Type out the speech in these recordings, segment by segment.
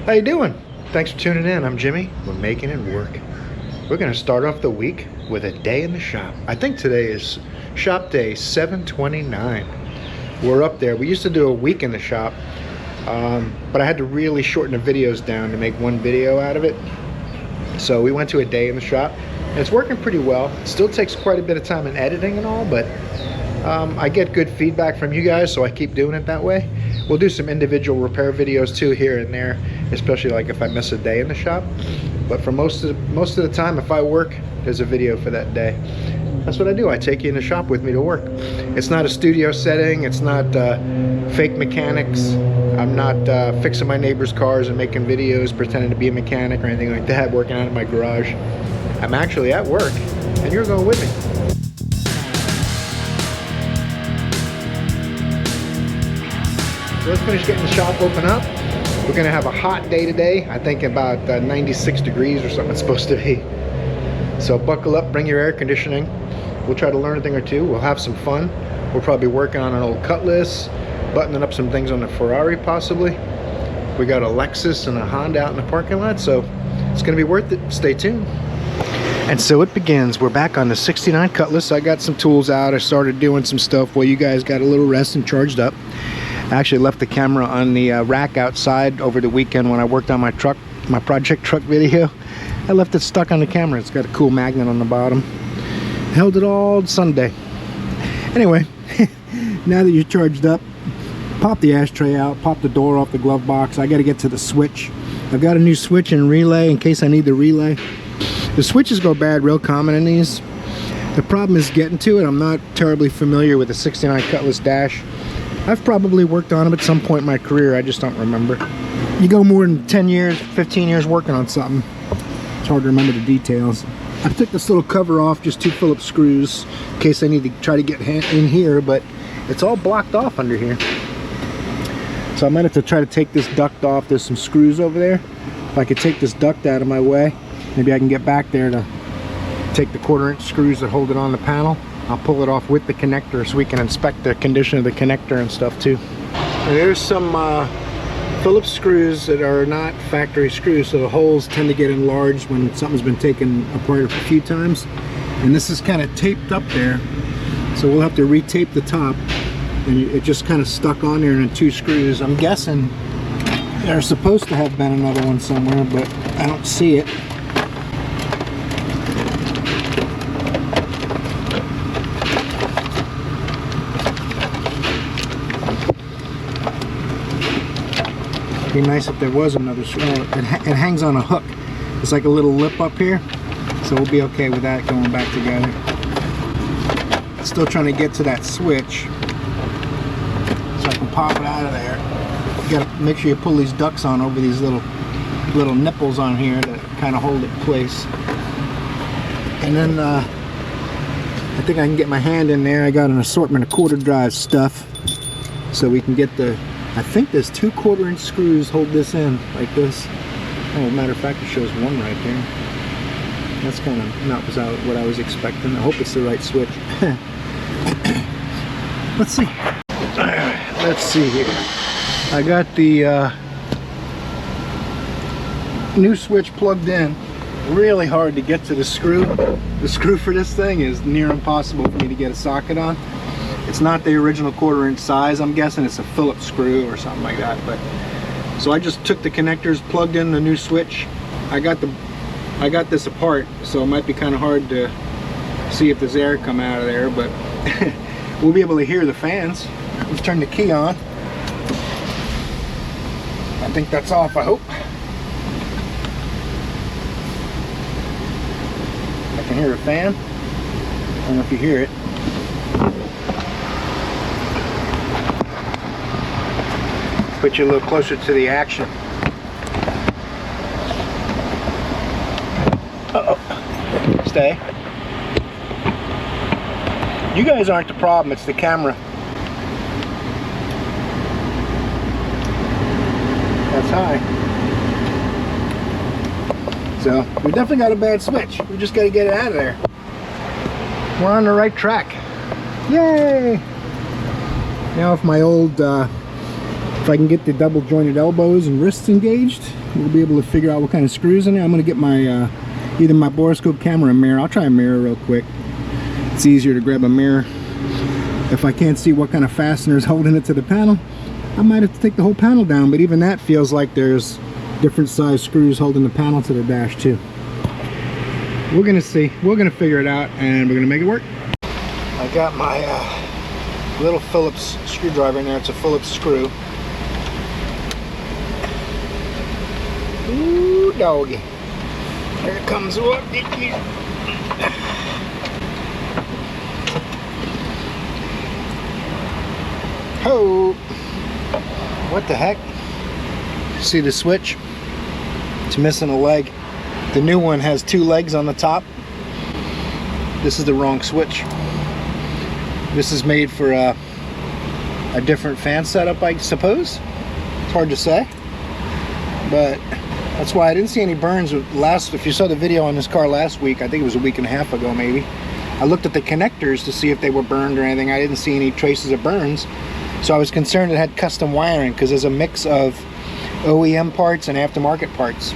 How you doing? Thanks for tuning in. I'm Jimmy. We're making it work. We're going to start off the week with a day in the shop. I think today is shop day 729. We're up there. We used to do a week in the shop, but I had to really shorten the videos down to make one video out of it. So we went to a day in the shop, and it's working pretty well. It still takes quite a bit of time in editing and all, but I get good feedback from you guys, so I keep doing it that way. We'll do some individual repair videos too here and there, especially like if I miss a day in the shop. But for most of the time, if I work, there's a video for that day. That's what I do. I take you in the shop with me to work. It's not a studio setting. It's not fake mechanics. I'm not fixing my neighbor's cars and making videos pretending to be a mechanic or anything like that, working out of my garage. I'm actually at work, and you're going with me. So let's finish getting the shop open up. We're gonna have a hot day today. I think about 96 degrees or something it's supposed to be. So buckle up, bring your air conditioning. We'll try to learn a thing or two. We'll have some fun. We'll probably be working on an old Cutlass, buttoning up some things on the Ferrari possibly. We got a Lexus and a Honda out in the parking lot, so it's gonna be worth it. Stay tuned. And so it begins. We're back on the 69 Cutlass. I got some tools out. I started doing some stuff while you guys got a little rest and charged up. I actually left the camera on the rack outside over the weekend when I worked on my truck, my project truck video. I left it stuck on the camera. It's got a cool magnet on the bottom. Held it all Sunday. Anyway, now that you're charged up, pop the ashtray out, pop the door off the glove box. I got to get to the switch. I've got a new switch and relay in case I need the relay. The switches go bad real common in these. The problem is getting to it. I'm not terribly familiar with the 69 Cutlass dash. I've probably worked on them at some point in my career, I just don't remember. You go more than 10 years, 15 years working on something, it's hard to remember the details. I took this little cover off, just 2 Phillips screws, in case I need to try to get in here, but it's all blocked off under here. So I might have to try to take this duct off. There's some screws over there. If I could take this duct out of my way, maybe I can get back there to take the 1/4" screws that hold it on the panel. I'll pull it off with the connector so we can inspect the condition of the connector and stuff too. And there's some Phillips screws that are not factory screws, so the holes tend to get enlarged when something's been taken apart a few times. And this is kind of taped up there, so we'll have to retape the top. And it just kind of stuck on there in 2 screws. I'm guessing there's supposed to have been another one somewhere, but I don't see it. Be nice if there was another screw. It hangs on a hook. It's like a little lip up here, so we'll be okay with that going back together. Still trying to get to that switch so I can pop it out of there. You gotta make sure you pull these ducts on over these little nipples on here that kind of hold it in place. And then I think I can get my hand in there. I got an assortment of 1/4 drive stuff, so we can get the. I think there's 2 1/4" screws hold this in like this. Oh, matter of fact, it shows 1 right there. That's kind of not what I was expecting. I hope it's the right switch. Let's see. Let's see here. I got the new switch plugged in. Really hard to get to the screw. The screw for this thing is near impossible for me to get a socket on. It's not the original 1/4" size. I'm guessing it's a Phillips screw or something like that. But so I just took the connectors, plugged in the new switch. I got this apart, so it might be kind of hard to see if there's air come out of there, but we'll be able to hear the fans. Let's turn the key on. I think that's off, I hope. I can hear a fan. I don't know if you hear it. Put you a little closer to the action. Uh-oh. Stay. You guys aren't the problem, it's the camera. That's high. So, we definitely got a bad switch. We just got to get it out of there. We're on the right track. Yay! Now if my old If I can get the double jointed elbows and wrists engaged, we'll be able to figure out what kind of screws in there. I'm going to get my either my borescope camera or mirror. I'll try a mirror real quick. It's easier to grab a mirror. If I can't see what kind of fastener is holding it to the panel, I might have to take the whole panel down, but even that feels like there's different size screws holding the panel to the dash too. We're gonna see. We're gonna figure it out and we're gonna make it work. I got my little Phillips screwdriver in there. It's a Phillips screw. Ooh, doggy. Here it comes. Whoop, oh, what the heck? See the switch? It's missing a leg. The new one has 2 legs on the top. This is the wrong switch. This is made for a different fan setup, I suppose. It's hard to say, but that's why I didn't see any burns last. If you saw the video on this car last week, I think it was a week and a half ago maybe, I looked at the connectors to see if they were burned or anything. I didn't see any traces of burns, so I was concerned it had custom wiring, because there's a mix of OEM parts and aftermarket parts.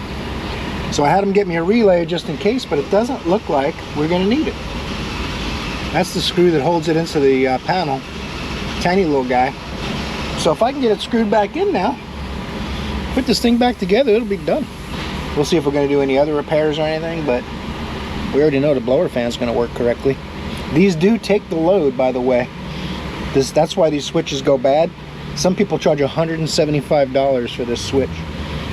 So I had them get me a relay just in case, but it doesn't look like we're going to need it. That's the screw that holds it into the panel. Tiny little guy. So if I can get it screwed back in now, put this thing back together, it'll be done. We'll see if we're going to do any other repairs or anything, but we already know the blower fan's going to work correctly. These do take the load, by the way. That's why these switches go bad. Some people charge $175 for this switch.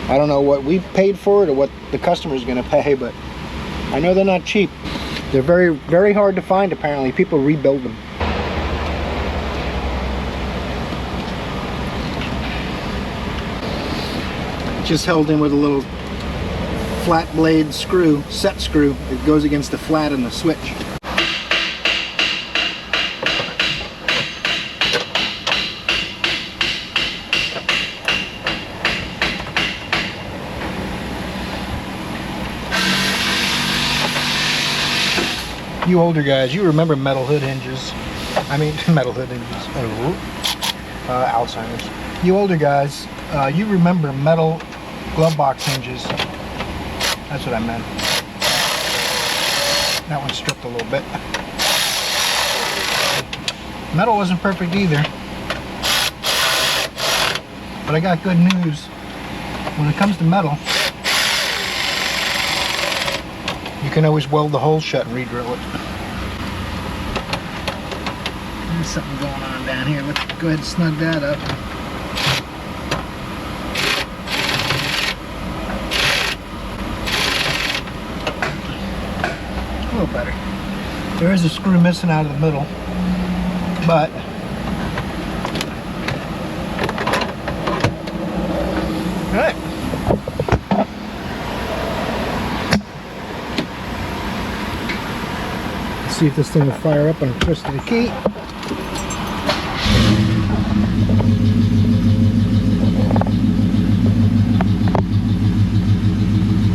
I don't know what we paid for it or what the customer's going to pay, but I know they're not cheap. They're very, very hard to find, apparently. People rebuild them. Just held in with a little flat blade screw, set screw. It goes against the flat in the switch. You older guys, you remember metal hood hinges. I mean, metal hood hinges. Alzheimer's. You older guys, you remember metal glove box hinges. That's what I meant. That one stripped a little bit. Metal wasn't perfect either. But I got good news. When it comes to metal, you can always weld the hole shut and re-drill it. There's something going on down here. Let's go ahead and snug that up. A little better. There is a screw missing out of the middle, but all right. See if this thing will fire up on a twist of the key.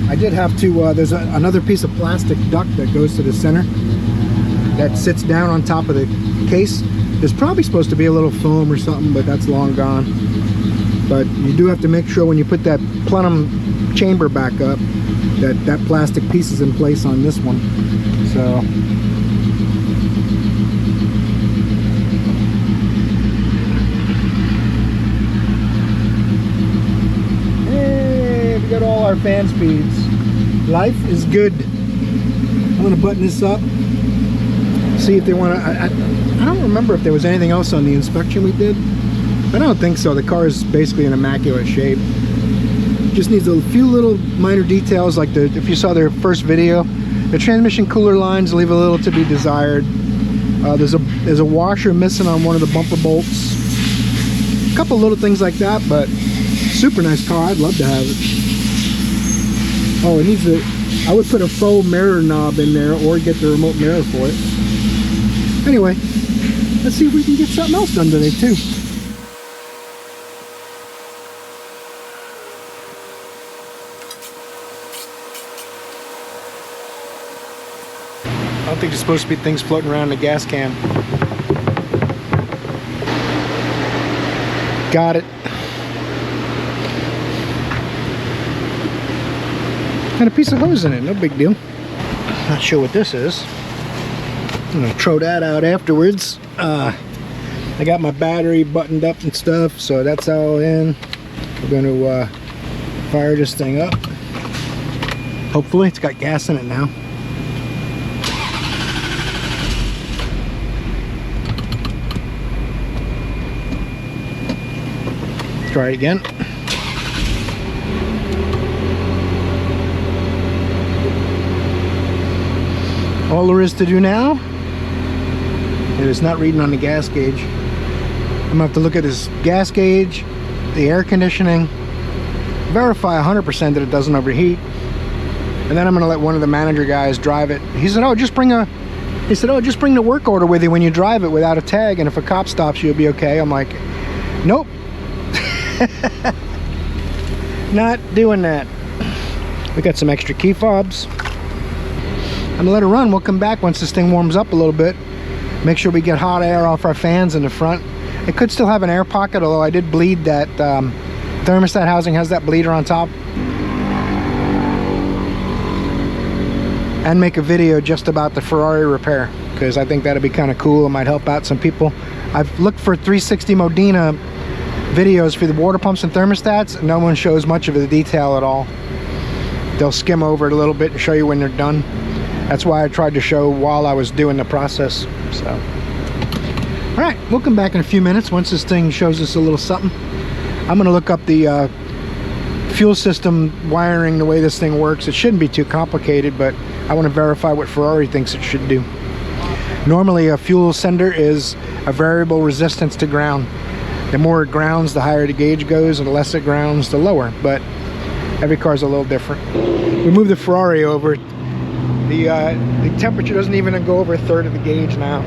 I did have to, there's another piece of plastic duct that goes to the center that sits down on top of the case. There's probably supposed to be a little foam or something, but that's long gone. But you do have to make sure when you put that plenum chamber back up that plastic piece is in place on this one. So got all our fan speeds. Life is good. I'm going to button this up, see if they want to. I don't remember if there was anything else on the inspection we did. I don't think so. The car is basically in immaculate shape. Just needs a few little minor details, like if you saw their first video, the transmission cooler lines leave a little to be desired. There's a washer missing on one of the bumper bolts. A couple little things like that, but super nice car. I'd love to have it. Oh, it needs I would put a faux mirror knob in there or get the remote mirror for it. Anyway, let's see if we can get something else done today too. I don't think there's supposed to be things floating around in the gas can. Got it. And a piece of hose in it, no big deal. Not sure what this is. I'm gonna throw that out afterwards. I got my battery buttoned up and stuff, so that's all in. We're gonna fire this thing up. Hopefully it's got gas in it now. Try it again. All there is to do now, and it's not reading on the gas gauge. I'm gonna have to look at this gas gauge, the air conditioning, verify 100% that it doesn't overheat, and then I'm gonna let one of the manager guys drive it. He said, "Oh, just bring the work order with you when you drive it without a tag, and if a cop stops you, you'll be okay." I'm like, nope. Not doing that. We got some extra key fobs. I'm gonna let it run. We'll come back once this thing warms up a little bit. Make sure we get hot air off our fans in the front. It could still have an air pocket, although I did bleed that thermostat housing has that bleeder on top. And make a video just about the Ferrari repair, because I think that'd be kind of cool. It might help out some people. I've looked for 360 Modena videos for the water pumps and thermostats, and no one shows much of the detail at all. They'll skim over it a little bit and show you when they're done. That's why I tried to show while I was doing the process. So, all right, we'll come back in a few minutes once this thing shows us a little something. I'm gonna look up the fuel system wiring, the way this thing works. It shouldn't be too complicated, but I want to verify what Ferrari thinks it should do. Normally a fuel sender is a variable resistance to ground. The more it grounds, the higher the gauge goes, and the less it grounds, the lower. But every car's a little different. We moved the Ferrari over. The temperature doesn't even go over a third of the gauge now,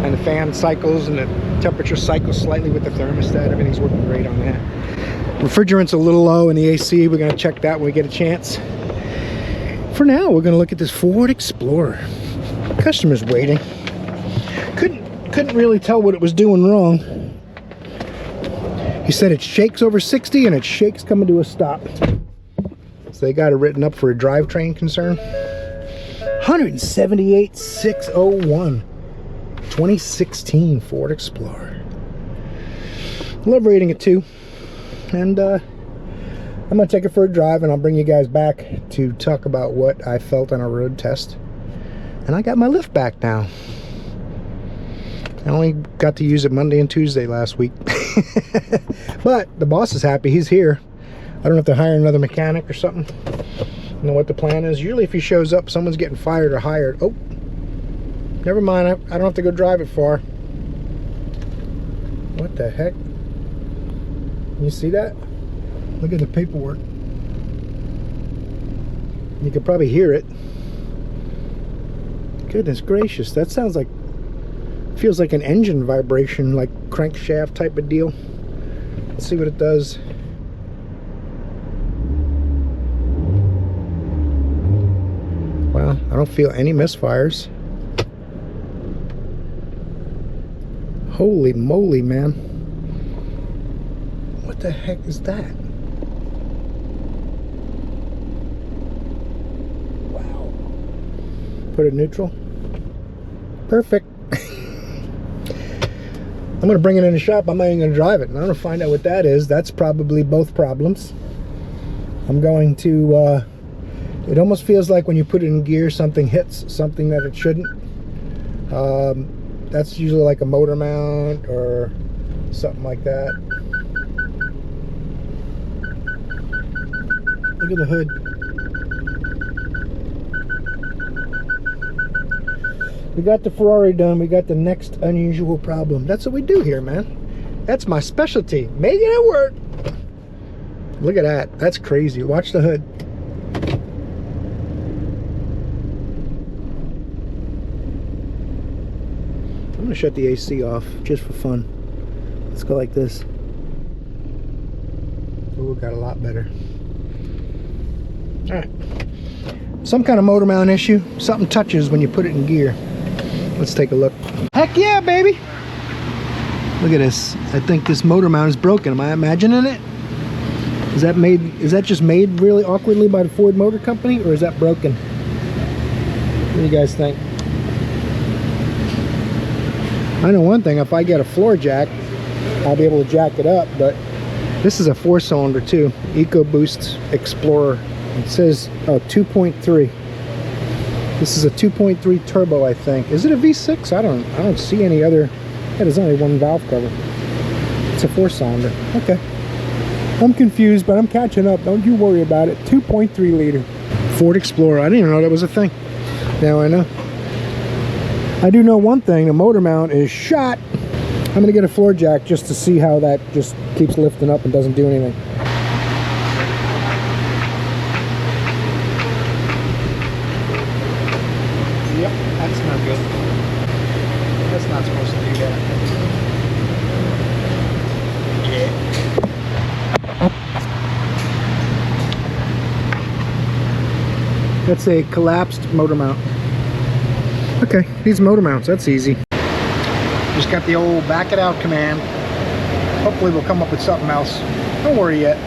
and the fan cycles and the temperature cycles slightly with the thermostat. Everything's working great on that. Refrigerant's a little low in the AC. We're going to check that when we get a chance. For now, we're going to look at this Ford Explorer. Customer's waiting. Couldn't really tell what it was doing wrong. He said it shakes over 60 and it shakes coming to a stop. So they got it written up for a drivetrain concern. 178,601. 2016 Ford Explorer. Love rating it 2. And I'm gonna take it for a drive, and I'll bring you guys back to talk about what I felt on a road test. And I got my lift back now. I only got to use it Monday and Tuesday last week. But the boss is happy. He's here. I don't have to hire another mechanic or something. I know what the plan is. Usually if he shows up, someone's getting fired or hired. Oh, never mind. I don't have to go drive it far. What the heck? You see that? Look at the paperwork. You could probably hear it. Goodness gracious, that sounds like, feels like an engine vibration, like crankshaft type of deal. Let's see what it does. Well, I don't feel any misfires. Holy moly, man. What the heck is that? Wow. Put it neutral. Perfect. I'm going to bring it in the shop. I'm not even going to drive it. And I'm going to find out what that is. That's probably both problems. I'm going to... it almost feels like when you put it in gear, something hits something that it shouldn't. That's usually like a motor mount or something like that. Look at the hood. We got the Ferrari done. We got the next unusual problem. That's what we do here, man. That's my specialty. Making it work. Look at that. That's crazy. Watch the hood. I'm going to shut the AC off just for fun. Let's go like this. Oh, got a lot better. Alright. Some kind of motor mount issue. Something touches when you put it in gear. Let's take a look. Heck yeah, baby! Look at this. I think this motor mount is broken. Am I imagining it? Is that just made really awkwardly by the Ford Motor Company, or is that broken? What do you guys think? I know one thing, if I get a floor jack, I'll be able to jack it up, but this is a 4-cylinder too. EcoBoost Explorer. It says, oh, 2.3. This is a 2.3 turbo, I think. Is it a V6? I don't see any other. Yeah, there's only one valve cover. It's a 4-cylinder. Okay. I'm confused, but I'm catching up. Don't you worry about it. 2.3 liter Ford Explorer. I didn't even know that was a thing. Now I know. I do know one thing. The motor mount is shot. I'm going to get a floor jack just to see how that just keeps lifting up and doesn't do anything. Yep, that's not good. That's not supposed to do that. Yeah. That's a collapsed motor mount. Okay, these motor mounts, that's easy. Just got the old back it out command. Hopefully we'll come up with something else. Don't worry yet.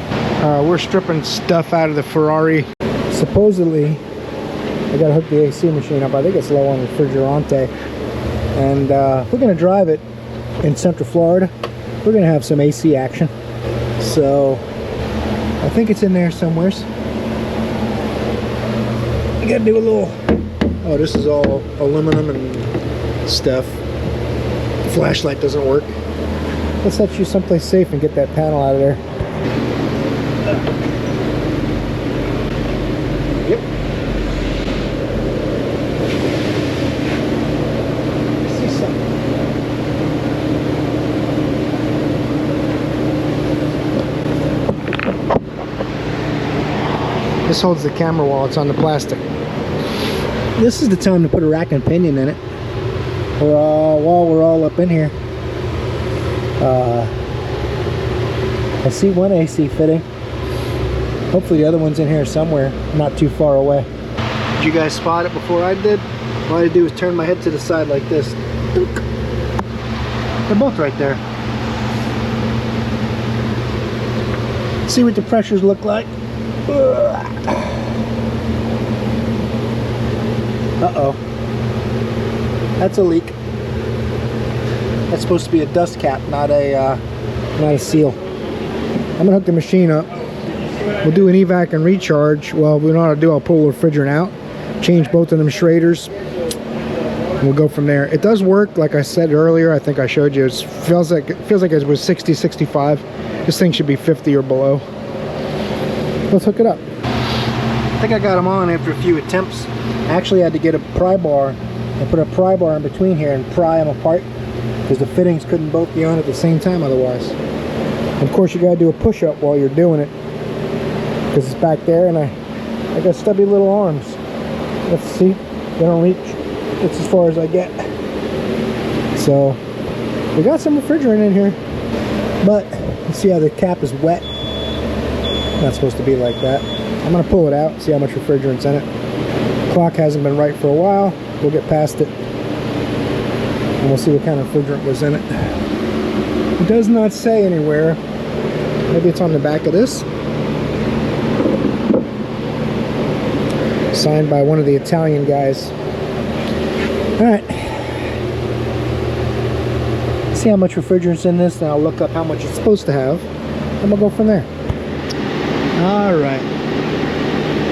We're stripping stuff out of the Ferrari. Supposedly, I gotta hook the AC machine up. I think it's low on refrigerante. And we're gonna drive it in Central Florida. We're gonna have some AC action. So, I think it's in there somewheres. You gotta do a little, oh, this is all aluminum and stuff. The flashlight doesn't work. Let's let you someplace safe and get that panel out of there. Yep. I see something. This holds the camera while it's on the plastic. This is the time to put a rack and pinion in it. While we're all up in here. I see one AC fitting. Hopefully the other one's in here somewhere, not too far away. Did you guys spot it before I did? All I had to do was turn my head to the side like this. They're both right there. See what the pressures look like. Uh-oh. That's a leak. That's supposed to be a dust cap, not a seal. I'm gonna hook the machine up. We'll do an evac and recharge. Well, we know how to do. I'll pull the refrigerant out, change both of them Schraders, and we'll go from there. It does work, like I said earlier. I think I showed you. It feels like it was 60, 65. This thing should be 50 or below. Let's hook it up. I think I got them on after a few attempts. I actually had to get a pry bar and put a pry bar in between here and pry them apart because the fittings couldn't both be on at the same time otherwise. And of course you gotta do a push-up while you're doing it because it's back there and I got stubby little arms. Let's see, they don't reach. It's as far as I get. So we got some refrigerant in here, but you see how the cap is wet? Not supposed to be like that. I'm gonna pull it out, see how much refrigerant's in it. Clock hasn't been right for a while. We'll get past it and we'll see what kind of refrigerant was in it. It does not say anywhere. Maybe it's on the back of this. Signed by one of the Italian guys. Alright. See how much refrigerant's in this, and I'll look up how much it's supposed to have, and we'll go from there. Alright.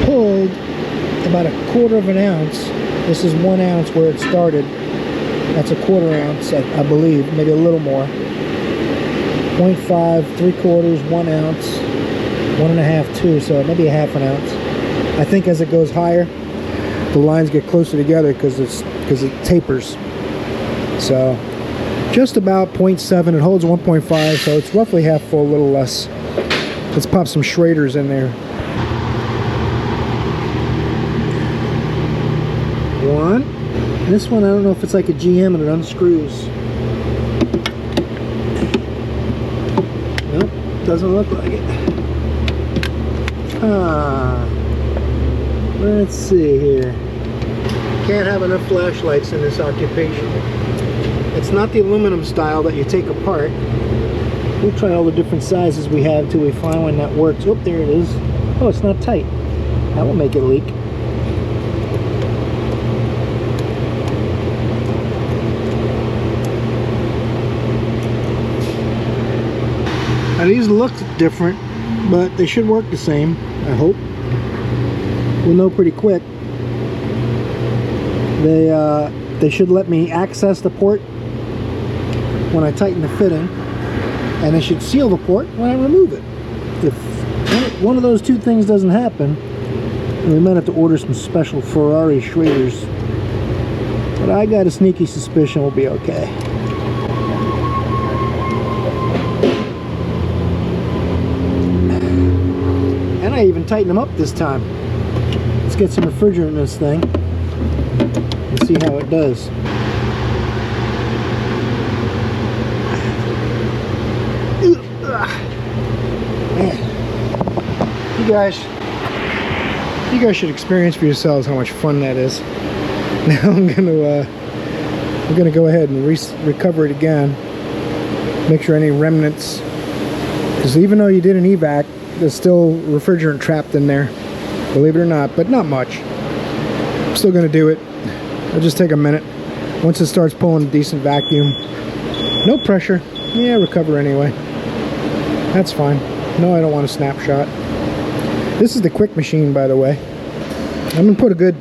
Pulled about 1/4 of an ounce. This is 1 ounce where it started. That's 1/4 ounce, I believe, maybe a little more. 0.5, 3/4, 1 ounce, 1.5, 2, so maybe a 1/2 ounce. I think as it goes higher, the lines get closer together because it tapers. So just about 0.7. It holds 1.5, so it's roughly half full, a little less. Let's pop some Schraders in there. 1. This one, I don't know if it's like a GM and it unscrews. Nope, doesn't look like it. Let's see here. Can't have enough flashlights in this occupation. It's not the aluminum style that you take apart. We'll try all the different sizes we have till we find one that works. Oh, there it is. Oh, it's not tight. That will make it leak. Now these look different, but they should work the same, I hope. We'll know pretty quick. They should let me access the port when I tighten the fitting, and they should seal the port when I remove it. If one of those two things doesn't happen, we might have to order some special Ferrari shraders. But I got a sneaky suspicion we'll be okay. And I even tightened them up this time. Let's get some refrigerant in this thing and see how it does. Man, you guys should experience for yourselves how much fun that is. Now I'm gonna go ahead and recover it again. Make sure any remnants, because even though you did an evac, there's still refrigerant trapped in there, believe it or not, but not much. I'm still gonna do it. It'll just take a minute. Once it starts pulling a decent vacuum, no pressure, yeah, recover anyway. That's fine. No, I don't want a snapshot. This is the quick machine, by the way. I'm gonna put a good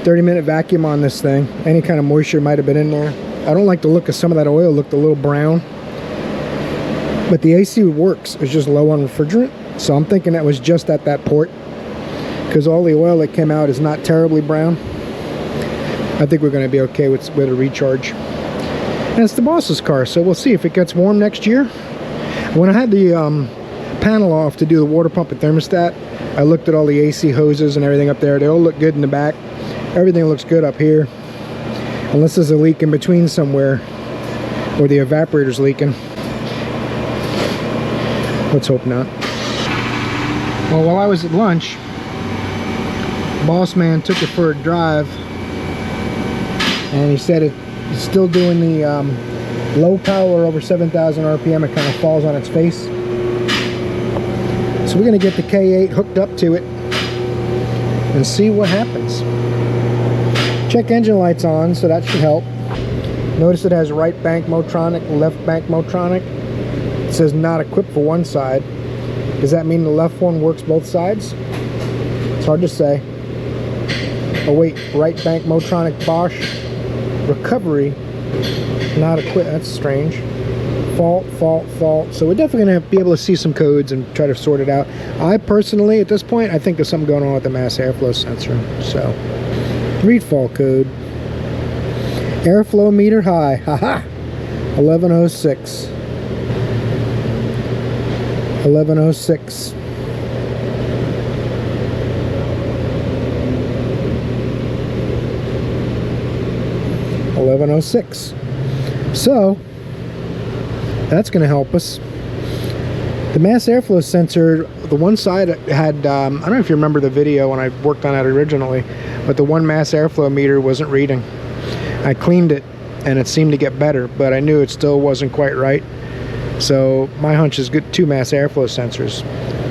30-minute vacuum on this thing. Any kind of moisture might have been in there. I don't like the look of some of that oil. It looked a little brown, but the AC works. It's just low on refrigerant, so I'm thinking that was just at that port, because all the oil that came out is not terribly brown. I think we're going to be okay with a recharge. And it's the boss's car, so we'll see if it gets warm next year. When I had the panel off to do the water pump and thermostat, I looked at all the AC hoses and everything up there. They all look good in the back. Everything looks good up here, unless there's a leak in between somewhere, or the evaporator's leaking. Let's hope not. Well, while I was at lunch, boss man took it for a drive, and he said it's still doing the low power over 7,000 RPM. It kind of falls on its face. So we're going to get the K8 hooked up to it and see what happens. Check engine lights on, so that should help. Notice it has right bank Motronic, left bank Motronic. It says not equipped for one side. Does that mean the left one works both sides? It's hard to say. Oh wait, right bank Motronic Bosch. Recovery, not equipped. That's strange. Fault. So we're definitely going to be able to see some codes and try to sort it out. I personally, at this point, I think there's something going on with the mass airflow sensor. So, read fault code. Airflow meter high. Haha. 1106. 1106. So that's going to help us. The mass airflow sensor, the one side had I don't know if you remember the video when I worked on that originally, but the one mass airflow meter wasn't reading. I cleaned it and it seemed to get better, but I knew it still wasn't quite right. So my hunch is good, 2 mass airflow sensors.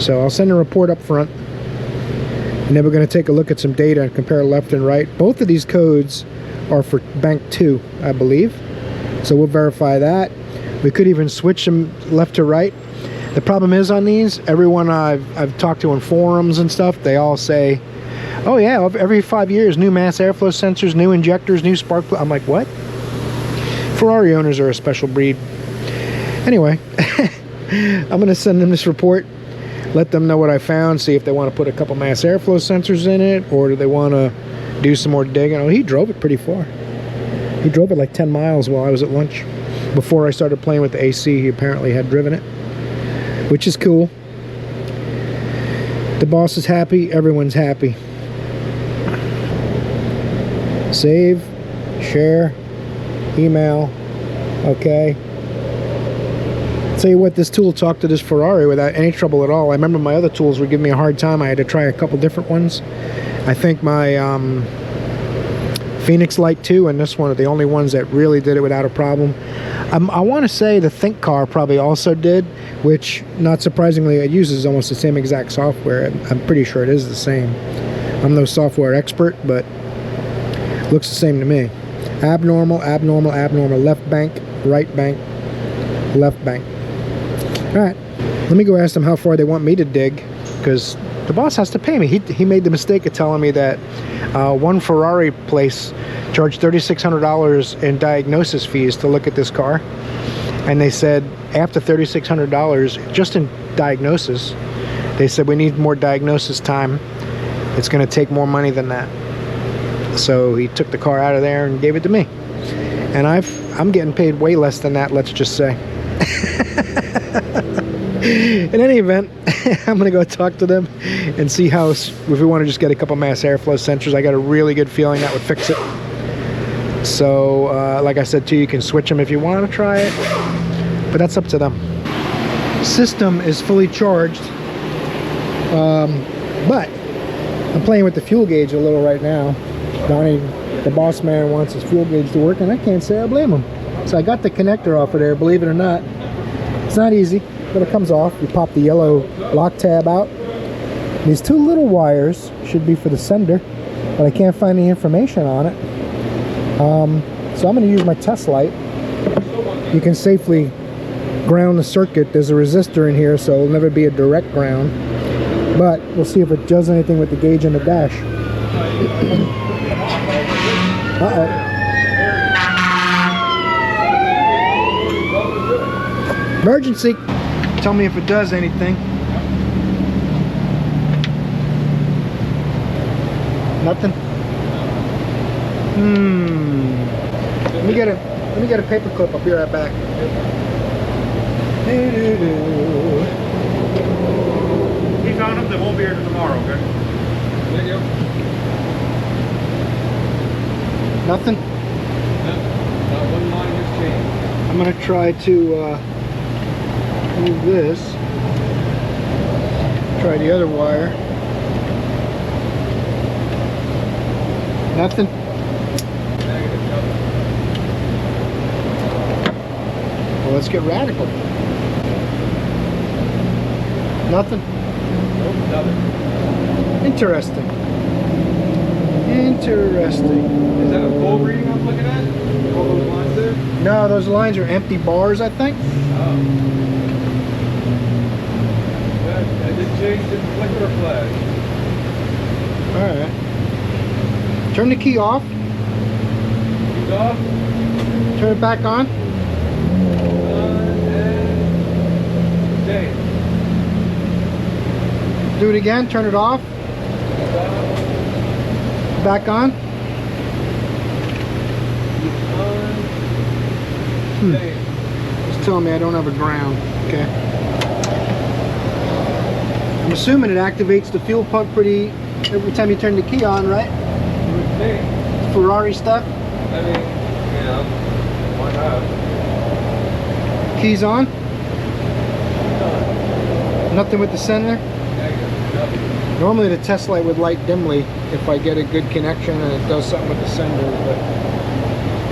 So I'll send a report up front, and then we're going to take a look at some data and compare left and right. Both of these codes are for bank 2, I believe. So we'll verify that. We could even switch them left to right. The problem is on these, everyone I've talked to in forums and stuff, they all say, oh yeah, every 5 years, new mass airflow sensors, new injectors, new spark plug. I'm like, what? Ferrari owners are a special breed. Anyway, I'm going to send them this report, let them know what I found, see if they want to put a couple mass airflow sensors in it, or do they want to do some more digging. Oh, he drove it pretty far. He drove it like 10 miles while I was at lunch. Before I started playing with the AC, he apparently had driven it, which is cool. The boss is happy, everyone's happy. Save, share, email, okay. Tell you what, this tool talked to this Ferrari without any trouble at all. I remember my other tools were giving me a hard time. I had to try a couple different ones. I think my Phoenix Light 2 and this one are the only ones that really did it without a problem. I want to say the Think car probably also did, which, not surprisingly, it uses almost the same exact software. I'm pretty sure it is the same. I'm no software expert, but it looks the same to me. Abnormal, abnormal, abnormal, left bank, right bank, left bank. All right, let me go ask them how far they want me to dig, because the boss has to pay me. He made the mistake of telling me that one Ferrari place charged $3,600 in diagnosis fees to look at this car, and they said after $3,600 just in diagnosis, they said we need more diagnosis time. It's going to take more money than that. So he took the car out of there and gave it to me, and I'm getting paid way less than that, let's just say. In any event, I'm gonna go talk to them and see how, if we want to just get a couple mass airflow sensors. I got a really good feeling that would fix it. So like I said to you, you can switch them if you want to try it, but that's up to them. System is fully charged, but I'm playing with the fuel gauge a little right now. Donnie, the boss man, wants his fuel gauge to work, and I can't say I blame him. So I got the connector off of there, believe it or not. It's not easy, but it comes off. You pop the yellow lock tab out. These two little wires should be for the sender, but I can't find any information on it. So I'm going to use my test light. You can safely ground the circuit. There's a resistor in here, so it'll never be a direct ground. But we'll see if it does anything with the gauge on the dash. Uh-oh. Emergency. Tell me if it does anything. Nothing. Let me get a paper clip. I'll be right back. He found them. They won't be here till tomorrow. Okay. Thank you. Nothing. No, not one line has changed. I'm gonna try to move this. Try the other wire. Nothing. Well, let's get radical. Nothing. Nope, nothing. Interesting. Interesting. Is that a full reading I'm looking at? All those lines there? No, those lines are empty bars, I think. Oh. I did change the flicker flag. Alright. Turn the key off. Keys off. Turn it back on. And change. Do it again. Turn it off. Back on. It's telling me I don't have a ground. Okay. I'm assuming it activates the fuel pump pretty every time you turn the key on, right? Ferrari stuff. I mean, yeah, why not? Keys on. Nothing with the sender. Normally the test light would light dimly if I get a good connection and it does something with the sender, but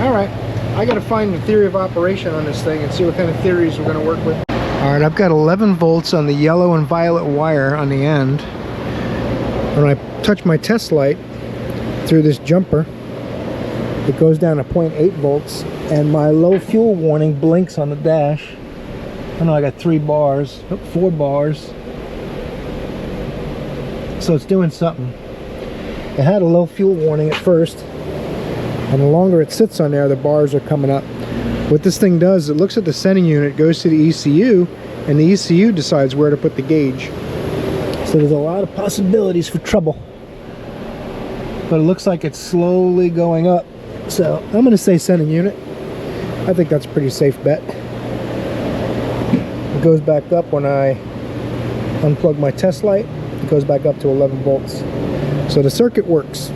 alright, I gotta find the theory of operation on this thing and see what kind of theories we're gonna work with. Alright, I've got 11 volts on the yellow and violet wire on the end. When I touch my test light through this jumper, it goes down to 0.8 volts and my low fuel warning blinks on the dash. I know I got 4 bars. So it's doing something. It had a low fuel warning at first, and the longer it sits on there, the bars are coming up. What this thing does, it looks at the sending unit, goes to the ECU, and the ECU decides where to put the gauge. So there's a lot of possibilities for trouble. But it looks like it's slowly going up. So I'm going to say sending unit. I think that's a pretty safe bet. It goes back up when I unplug my test light. It goes back up to 11 volts. So the circuit works.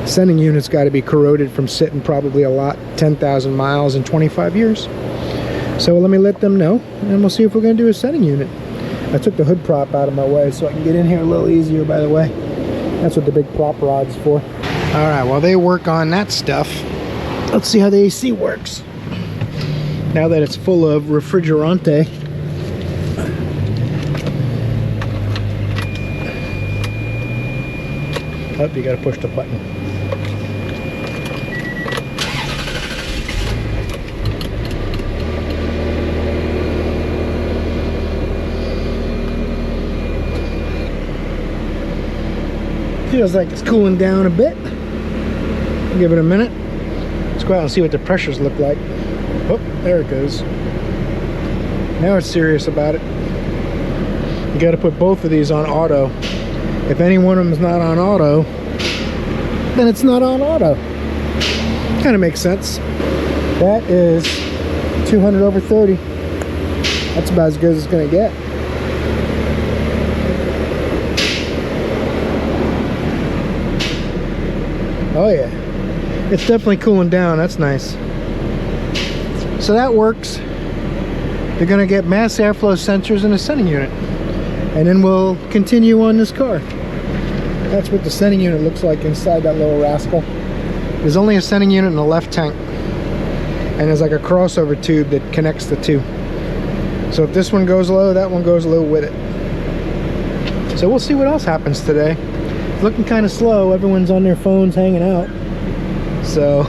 Sending unit's got to be corroded from sitting probably a lot, 10,000 miles in 25 years. So let me let them know, and we'll see if we're going to do a sending unit. I took the hood prop out of my way so I can get in here a little easier, by the way. That's what the big prop rod's for. Alright, while they work on that stuff, let's see how the AC works. now that it's full of refrigerante. Oh, you gotta push the button. Feels like it's cooling down a bit. Give it a minute. Let's go out and see what the pressures look like. Oh, there it goes. Now it's serious about it. You got to put both of these on auto. If any one of them is not on auto, then it's not on auto. Kind of makes sense. That is 200 over 30. That's about as good as it's going to get. Oh yeah, it's definitely cooling down. That's nice. So that works. They're gonna get mass airflow sensors in the sending unit, and then we'll continue on this car. That's what the sending unit looks like inside that little rascal. There's only a sending unit in the left tank, and there's like a crossover tube that connects the two. So if this one goes low, that one goes low with it. So we'll see what else happens today. Looking kind of slow. Everyone's on their phones hanging out, so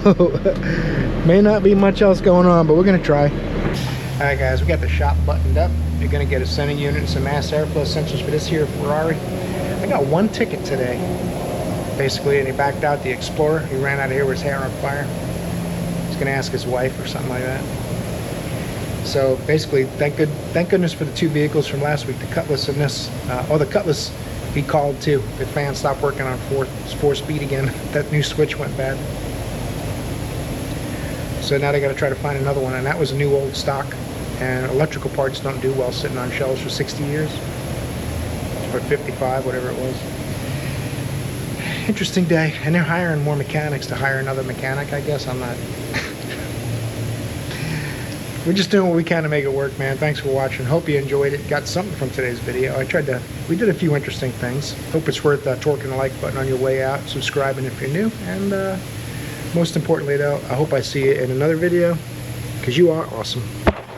may not be much else going on, but we're gonna try. All right guys, we got the shop buttoned up. You're gonna get a sending unit and some mass airflow sensors for this here Ferrari. I got one ticket today basically, and he backed out the Explorer. He ran out of here with his hair on fire. He's gonna ask his wife or something like that. So basically, thank goodness for the two vehicles from last week, the Cutlass and this. The Cutlass he called too. The fan stopped working on four speed again. That new switch went bad. So now they got to try to find another one, and that was a new old stock. And electrical parts don't do well sitting on shelves for 60 years. Or 55, whatever it was. Interesting day. And they're hiring more mechanics to hire another mechanic, I guess. I'm not. We're just doing what we can to make it work, man. Thanks for watching. Hope you enjoyed it. Got something from today's video. We did a few interesting things. Hope it's worth torquing the like button on your way out, subscribing if you're new, and most importantly though, I hope I see you in another video, because you are awesome.